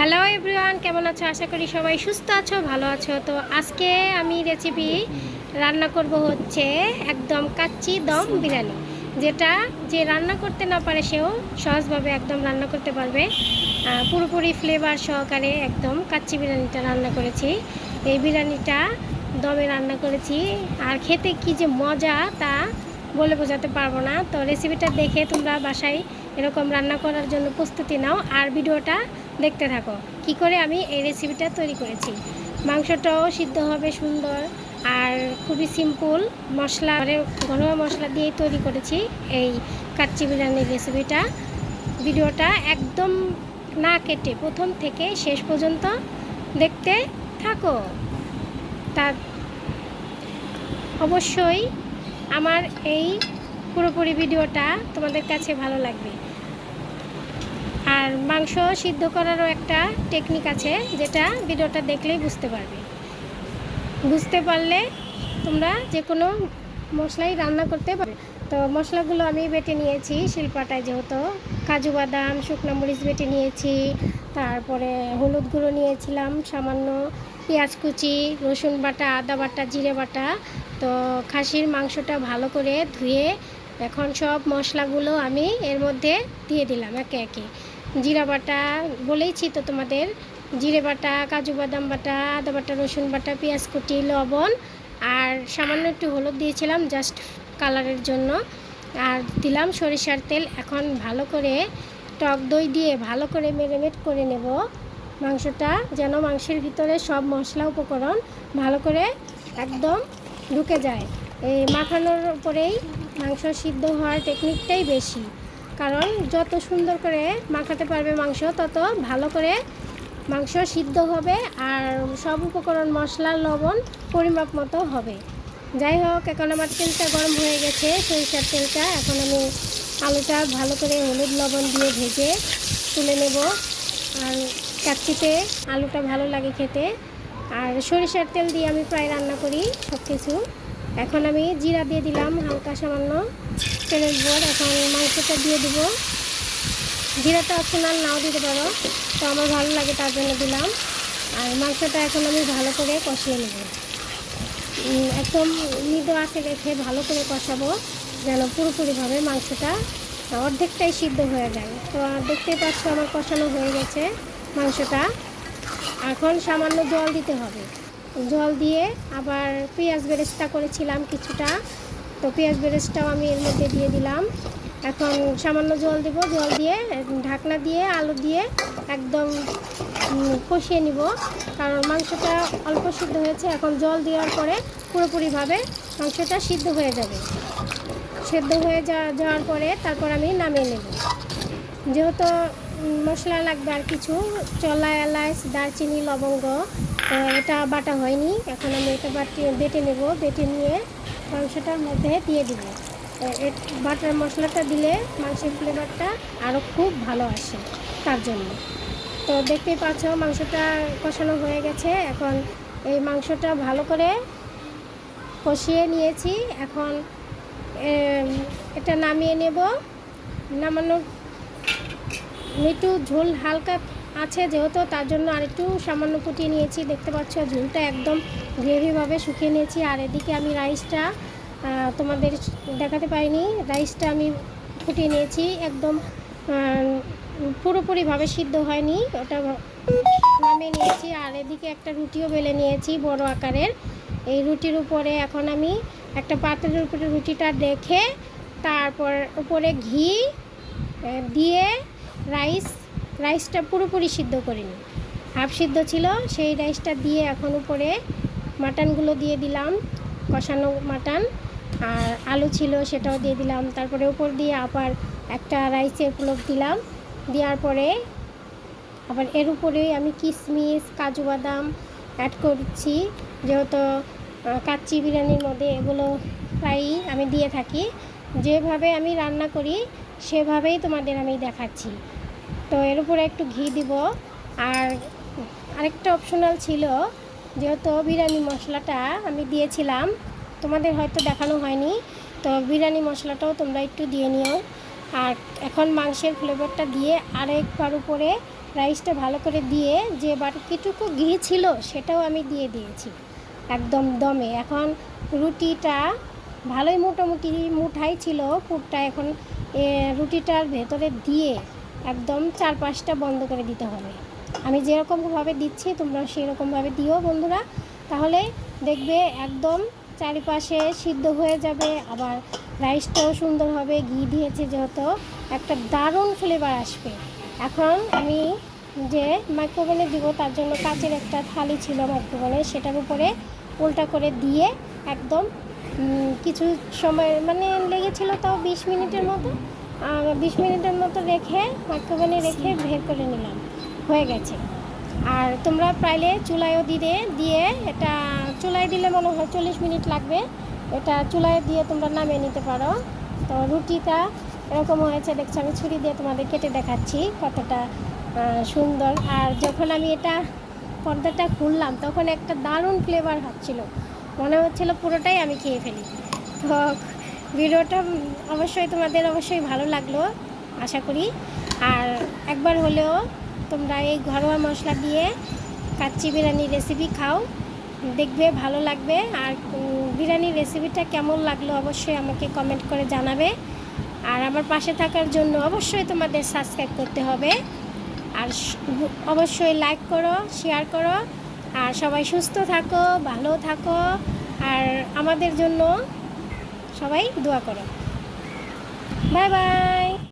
Hello everyone, কেমন আছো? আশা করি সবাই সুস্থ আছো, ভালো আছো। তো আজকে আমি রেসিপি রান্না করব হচ্ছে একদম কাচ্চি দম বিরিয়ানি, যেটা যে রান্না করতে না পারে সেও সহজভাবে একদম রান্না করতে পারবে। পুরোপুরি ফ্লেভার সহকারে একদম কাচ্চি বিরিয়ানিটা রান্না করেছি। এই বিরিয়ানিটা দমে রান্না করেছি, আর খেতে কি যে মজা তা বলে বোঝাতে পারবো না। তো রেসিপিটা দেখে তোমরা বাসায় এরকম রান্না করার জন্য প্রস্তুতি নাও, আর ভিডিওটা দেখতে থাকো কি করে আমি এই রেসিপিটা তৈরি করেছি। মাংসটাও সিদ্ধ হবে সুন্দর, আর খুবই সিম্পল মশলা, ঘরোয়া মশলা দিয়েই তৈরি করেছি এই কাচ্চি বিরিয়ানির রেসিপিটা। ভিডিওটা একদম না কেটে প্রথম থেকে শেষ পর্যন্ত দেখতে থাকো। তা অবশ্যই আমার এই পুরোপুরি ভিডিওটা তোমাদের কাছে ভালো লাগবে। আর মাংস সিদ্ধ করারও একটা টেকনিক আছে, যেটা ভিডিওটা দেখলেই বুঝতে পারবে। বুঝতে পারলে তোমরা যে কোনো মশলাই রান্না করতে পারবে। তো মশলাগুলো আমি বেটে নিয়েছি শিলপাটায়, যেহেতু কাজু বাদাম শুকনো মরিচ বেটে নিয়েছি, তারপরে হলুদ গুঁড়ো নিয়েছিলাম সামান্য, পেঁয়াজ কুচি, রসুন বাটা, আদা বাটা, জিরে বাটা। তো খাসির মাংসটা ভালো করে ধুয়ে এখন সব মশলাগুলো আমি এর মধ্যে দিয়ে দিলাম একে একে। জিরা বাটা বলেইছি তো তোমাদের, জিরে বাটা, কাজু বাদাম বাটা, আদা বাটা, রসুন বাটা, পেঁয়াজ কুচি, লবণ, আর সামান্য একটু হলুদ দিয়েছিলাম জাস্ট কালারের জন্য, আর দিলাম সরিষার তেল। এখন ভালো করে টক দই দিয়ে ভালো করে ম্যারিনেট করে নেব মাংসটা, যেন মাংসের ভিতরে সব মশলা উপকরণ ভালো করে একদম ঢুকে যায়। এই মাখানোর উপরেই মাংস সিদ্ধ হওয়ার টেকনিকটাই বেশি, কারণ যত সুন্দর করে মাখাতে পারবে মাংস, তত ভালো করে মাংস সিদ্ধ হবে, আর সব উপকরণ মশলা লবণ পরিমাপ মতো হবে। যাই হোক, এখন আমার তেলটা গরম হয়ে গেছে, সরিষার তেলটা। এখন আমি আলুটা ভালো করে হলুদ লবণ দিয়ে ভেজে তুলে নেব। আর কাচ্চিতে আলুটা ভালো লাগে খেতে, আর সরিষার তেল দিয়ে আমি প্রায় রান্না করি সব কিছু। এখন আমি জিরা দিয়ে দিলাম হালকা সামান্য তেলের উপর। এখন মাংসটা দিয়ে দেবো। জিরাটা অপশনাল, নাও দিতে পারো, তো আমার ভালো লাগে তার জন্য দিলাম। আর মাংসটা এখন আমি ভালো করে কষিয়ে নেব, একদম মৃদু আঁচে রেখে ভালো করে কষাবো, যেন পুরোপুরিভাবে মাংসটা অর্ধেকটাই সিদ্ধ হয়ে যায়। তো দেখতেই পাচ্ছ আমার কষানো হয়ে গেছে মাংসটা। এখন সামান্য জল দিতে হবে। জল দিয়ে আবার পেঁয়াজ বেরেস্তা করেছিলাম কিছুটা, তো পেঁয়াজ বেরেস্তাও আমি এর মধ্যে দিয়ে দিলাম। এখন সামান্য জল দেব, জল দিয়ে ঢাকনা দিয়ে আলু দিয়ে একদম কষিয়ে নিব, কারণ মাংসটা অল্প সিদ্ধ হয়েছে। এখন জল দেওয়ার পরে পুরোপুরিভাবে মাংসটা সিদ্ধ হয়ে যাবে। সিদ্ধ হয়ে যাওয়ার পরে তারপর আমি নামিয়ে নেব। যেহেতু মশলা লাগবে আর কিছু, চলা, এলাচ, দারচিনি, লবঙ্গ, এটা বাটা হয়নি। এখন আমি এটা বেটে নেব। বেটে নিয়ে মাংসটার মধ্যে দিয়ে দিব। বাটার মশলাটা দিলে মাংসের ফ্লেভারটা আরও খুব ভালো আসে তার জন্য। তো দেখতেই পাচ্ছ মাংসটা কষানো হয়ে গেছে। এখন এই মাংসটা ভালো করে কষিয়ে নিয়েছি। এখন এটা নামিয়ে নেব। নামানোর একটু ঝোল হালকা আছে যেহেতু, তার জন্য আরেকটু সামান্য ফুটিয়ে নিয়েছি। দেখতে পাচ্ছ ঝোলটা একদম গ্রেভিভাবে শুকিয়ে নিয়েছি। আর এদিকে আমি রাইসটা তোমাদের দেখাতে পারিনি, রাইসটা আমি ফুটিয়ে নিয়েছি, একদম পুরোপুরিভাবে সিদ্ধ হয়নি, ওটা নামিয়ে নিয়েছি। আর এদিকে একটা রুটিও বেলে নিয়েছি বড় আকারের। এই রুটির উপরে এখন আমি একটা পাত্রের উপরে রুটিটা রেখে তারপর উপরে ঘি দিয়ে রাইসটা পুরোপুরি সিদ্ধ করিনি, হাফ সিদ্ধ ছিল, সেই রাইসটা দিয়ে এখন উপরে মাটনগুলো দিয়ে দিলাম, কষানো মাটন, আর আলু ছিল সেটাও দিয়ে দিলাম। তারপরে উপর দিয়ে আবার একটা রাইসের পুলক দিলাম। দেওয়ার পরে আবার এর উপরেই আমি কিশমিশ, কাজু বাদাম অ্যাড করছি, যেহেতু কাচ্চি বিরিয়ানির মধ্যে এগুলো প্রায়ই আমি দিয়ে থাকি। যেভাবে আমি রান্না করি সেভাবেই তোমাদের আমি দেখাচ্ছি। তো এর উপরে একটু ঘি দিব। আর আরেকটা অপশনাল ছিল, যেহেতু বিরিয়ানি মশলাটা আমি দিয়েছিলাম, তোমাদের হয়তো দেখানো হয়নি, তো বিরিয়ানি মশলাটাও তোমরা একটু দিয়ে নিও। আর এখন মাংসের ফ্লেভারটা দিয়ে আরেকবার উপরে রাইসটা ভালো করে দিয়ে যে বাকিটুকু ঘি ছিল সেটাও আমি দিয়ে দিয়েছি একদম দমে। এখন রুটিটা ভালোই মোটামুটি মুঠাই ছিল পুরটা, এখন রুটিটার ভেতরে দিয়ে একদম 4-5টা বন্ধ করে দিতে হবে। আমি যেরকমভাবে দিচ্ছি তোমরা সেরকমভাবে দিও বন্ধুরা, তাহলে দেখবে একদম চারিপাশে সিদ্ধ হয়ে যাবে, আবার রাইসটাও সুন্দর হবে। ঘি দিয়েছে যেহেতু একটা দারুণ ফ্লেভার আসবে। এখন আমি যে মাইক্রোওভেনে দিব তার জন্য কাচের একটা থালি ছিল মাইক্রোওভেনে, সেটার উপরে উল্টা করে দিয়ে একদম কিছু সময় মানে লেগেছিল তাও 20 মিনিটের মতো, 20 মিনিটের মতো রেখে মাইক্রোওভেনে রেখে বের করে নিলাম, হয়ে গেছে। আর তোমরা প্রাইলে চুলায়ও দিয়ে এটা চুলায় দিলে মনে হয় 40 মিনিট লাগবে, এটা চুলায় দিয়ে তোমরা নামিয়ে নিতে পারো। তো রুটিটা এরকম হয়েছে দেখছো, আমি ছুরি দিয়ে তোমাদের কেটে দেখাচ্ছি কতটা সুন্দর। আর যখন আমি এটা পর্দাটা খুললাম তখন একটা দারুণ ফ্লেভার হচ্ছিল, মনে হচ্ছিল পুরোটাই আমি খেয়ে ফেলি। তো ভিডিওটা তোমাদের অবশ্যই ভালো লাগলো আশা করি। আর একবার হলেও তোমরা এই ঘরোয়া মশলা দিয়ে কাচ্চি বিরিয়ানির রেসিপি খাও, দেখবে ভালো লাগবে। আর বিরিয়ানির রেসিপিটা কেমন লাগলো অবশ্যই আমাকে কমেন্ট করে জানাবে। আর আমার পাশে থাকার জন্য অবশ্যই তোমাদের সাবস্ক্রাইব করতে হবে, আর অবশ্যই লাইক করো, শেয়ার করো। আর সবাই সুস্থ থাকো, ভালো থাকো, আর আমাদের জন্য সবাই দোয়া করো। Bye bye.